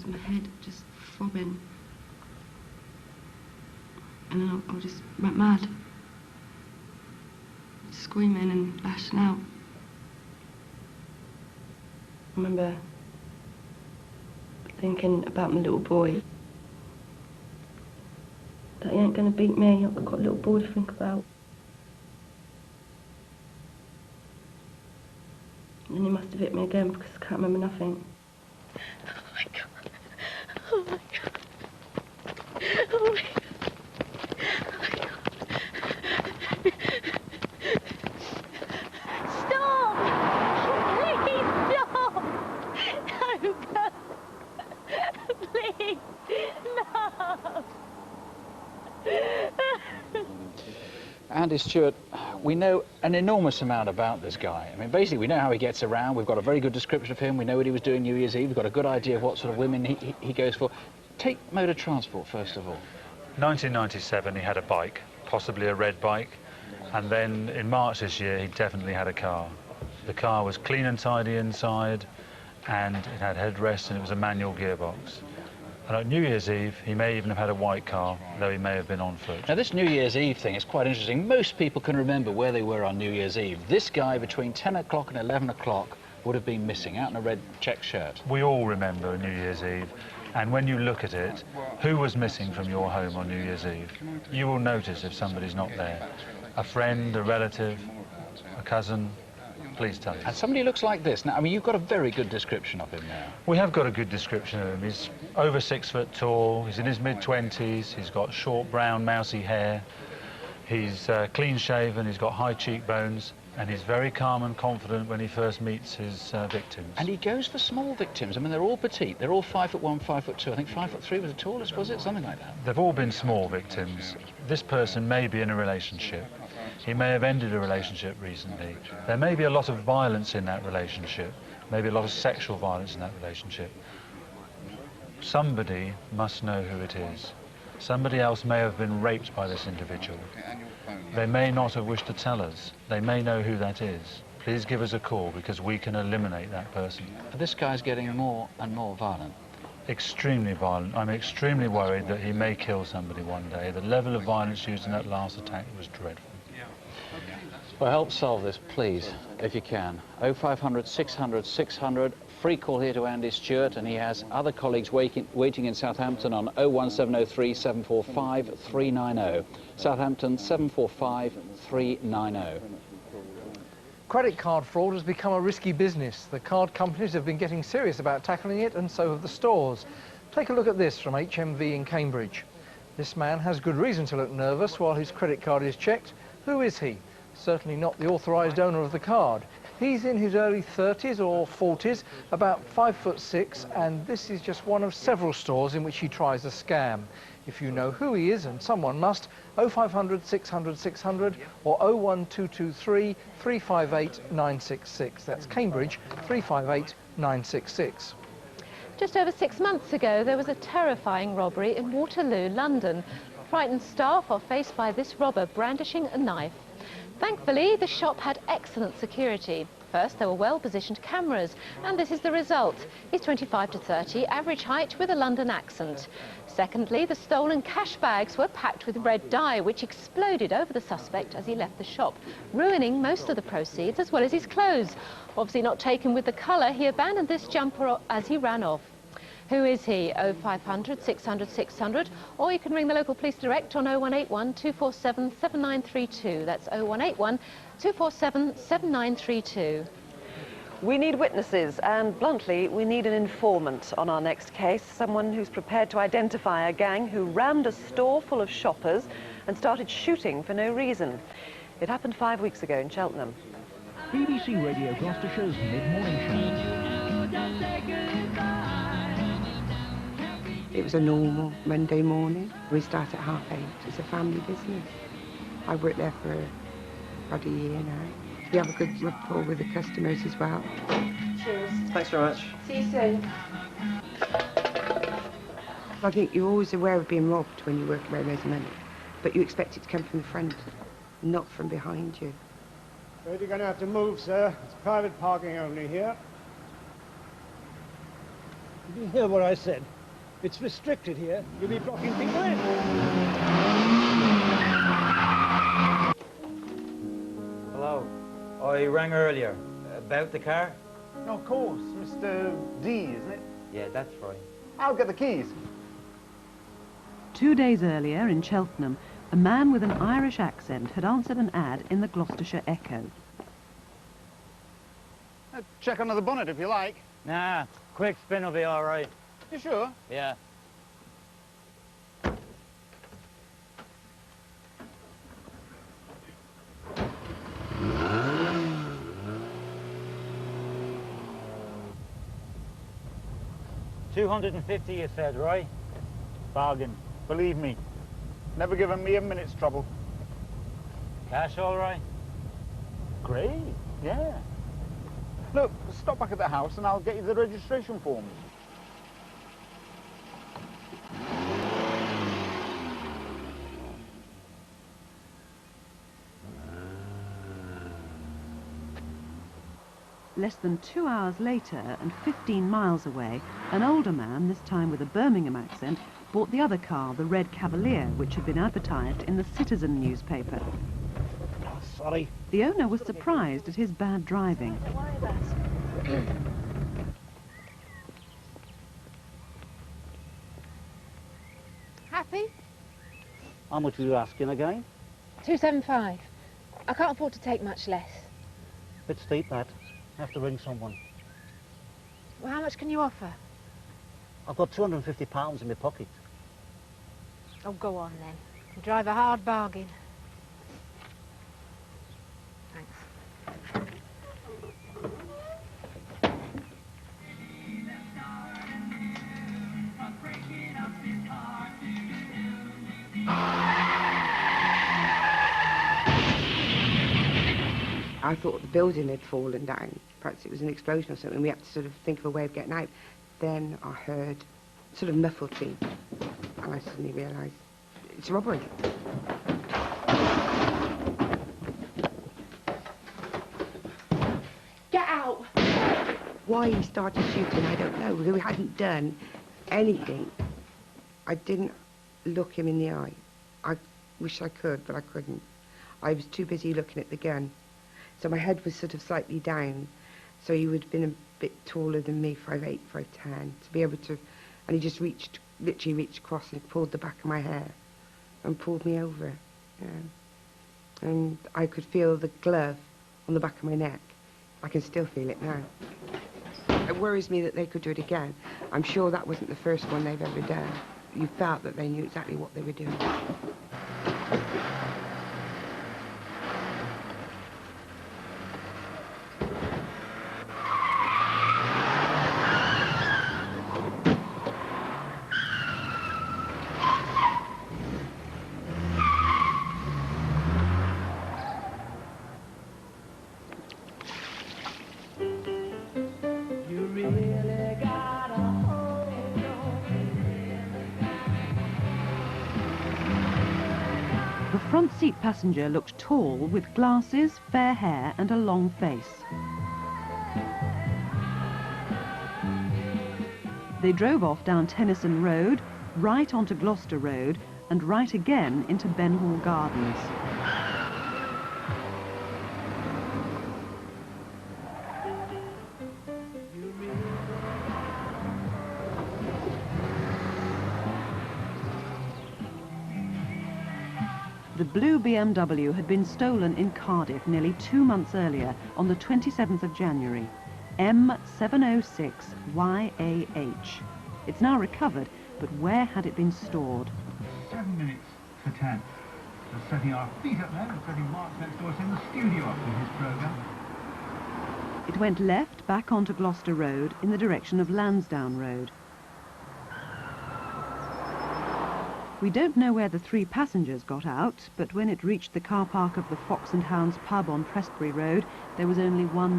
was my head just throbbing. And then I just went mad, screaming and lashing out. I remember thinking about my little boy, that he ain't gonna beat me. I've got a little boy to think about. And then he must have hit me again because I can't remember nothing. Oh my God. Oh my God. Oh my God. Andy Stewart, we know an enormous amount about this guy. I mean, basically, we know how he gets around. We've got a very good description of him. We know what he was doing New Year's Eve. We've got a good idea of what sort of women he goes for. Take mode of transport, first of all. 1997, he had a bike, possibly a red bike. And then in March this year, he definitely had a car. The car was clean and tidy inside, and it had headrests, and it was a manual gearbox. And at New Year's Eve, he may even have had a white car, though he may have been on foot. Now, this New Year's Eve thing is quite interesting. Most people can remember where they were on New Year's Eve. This guy, between 10 o'clock and 11 o'clock, would have been missing, out in a red check shirt. We all remember New Year's Eve, and when you look at it, who was missing from your home on New Year's Eve? You will notice if somebody's not there. A friend, a relative, a cousin. Please tell us. And somebody looks like this. Now, I mean, you've got a very good description of him now. We have got a good description of him. He's over 6 foot tall, he's in his mid-20s, he's got short brown mousy hair, he's clean shaven, he's got high cheekbones, and he's very calm and confident when he first meets his victims. And he goes for small victims. I mean, they're all petite. They're all 5'1", 5'2". I think 5'3" was the tallest, was it? Something like that. They've all been small victims. This person may be in a relationship. He may have ended a relationship recently. There may be a lot of violence in that relationship, maybe a lot of sexual violence in that relationship. Somebody must know who it is. Somebody else may have been raped by this individual. They may not have wished to tell us. They may know who that is. Please give us a call because we can eliminate that person. This guy's getting more and more violent. Extremely violent. I'm extremely worried that he may kill somebody one day. The level of violence used in that last attack was dreadful. Well, help solve this, please, if you can. 0500 600 600. Free call here to Andy Stewart, and he has other colleagues waiting in Southampton on 01703 745 390. Southampton 745 390. Credit card fraud has become a risky business. The card companies have been getting serious about tackling it, and so have the stores. Take a look at this from HMV in Cambridge. This man has good reason to look nervous while his credit card is checked. Who is he? Certainly not the authorised owner of the card. He's in his early 30s or 40s, about 5'6", and this is just one of several stores in which he tries a scam. If you know who he is, and someone must, 0500 600 600 or 01223 358 966. That's Cambridge 358 966. Just over 6 months ago, there was a terrifying robbery in Waterloo, London. Frightened staff are faced by this robber brandishing a knife. Thankfully, the shop had excellent security. First, there were well-positioned cameras, and this is the result. He's 25 to 30, average height with a London accent. Secondly, the stolen cash bags were packed with red dye, which exploded over the suspect as he left the shop, ruining most of the proceeds as well as his clothes. Obviously not taken with the colour, he abandoned this jumper as he ran off. Who is he? 0500 600 600, or you can ring the local police direct on 0181 247 7932. That's 0181 247 7932. We need witnesses, and bluntly, we need an informant on our next case, someone who's prepared to identify a gang who rammed a store full of shoppers and started shooting for no reason. It happened 5 weeks ago in Cheltenham. BBC Radio Gloucestershire's mid-morning show. It was a normal Monday morning. We start at 8:30. It's a family business. I worked there for about a year now. We have a good rapport with the customers as well. Cheers. Thanks very much. See you soon. I think you're always aware of being robbed when you work where there's money, but you expect it to come from the front, not from behind you. You're going to have to move, sir. It's private parking only here. You didn't hear what I said. It's restricted here. You'll be blocking people in. Hello. I rang earlier. About the car? Of course, Mr. D, isn't it? Yeah, that's right. I'll get the keys. 2 days earlier in Cheltenham, a man with an Irish accent had answered an ad in the Gloucestershire Echo. Check under the bonnet if you like. Nah, quick spin will be all right. You sure? Yeah. $250 you said, right? Bargain. Believe me. Never given me a minute's trouble. Cash all right? Great, yeah. Look, stop back at the house and I'll get you the registration forms. Less than 2 hours later, and 15 miles away, an older man, this time with a Birmingham accent, bought the other car, the Red Cavalier, which had been advertised in the Citizen newspaper. Oh, sorry. The owner was surprised at his bad driving. Happy? How much were you asking again? 275. I can't afford to take much less. Bit steep, that. I have to ring someone. Well, how much can you offer? I've got £250 in my pocket. Oh, go on then. You drive a hard bargain. Thanks. I thought the building had fallen down. Perhaps it was an explosion or something. We had to sort of think of a way of getting out. Then I heard sort of muffled thing, and I suddenly realised it's a robbery. Get out! Why he started shooting, I don't know. We hadn't done anything. I didn't look him in the eye. I wish I could, but I couldn't. I was too busy looking at the gun. So my head was sort of slightly down. So he would have been a bit taller than me, 5'8", 5'10", to be able to... And he just literally reached across and pulled the back of my hair and pulled me over. Yeah. And I could feel the glove on the back of my neck. I can still feel it now. It worries me that they could do it again. I'm sure that wasn't the first one they've ever done. You felt that they knew exactly what they were doing. The front seat passenger looked tall, with glasses, fair hair and a long face. They drove off down Tennyson Road, right onto Gloucester Road and right again into Benhall Gardens. The blue BMW had been stolen in Cardiff nearly 2 months earlier, on the 27th of January. M706YAH. It's now recovered, but where had it been stored? 7 minutes to 10. We're setting our feet up now. We're setting Mark next to us in the studio up with his programme. It went left back onto Gloucester Road in the direction of Lansdowne Road. We don't know where the 3 passengers got out, but when it reached the car park of the Fox and Hounds pub on Prestbury Road, there was only one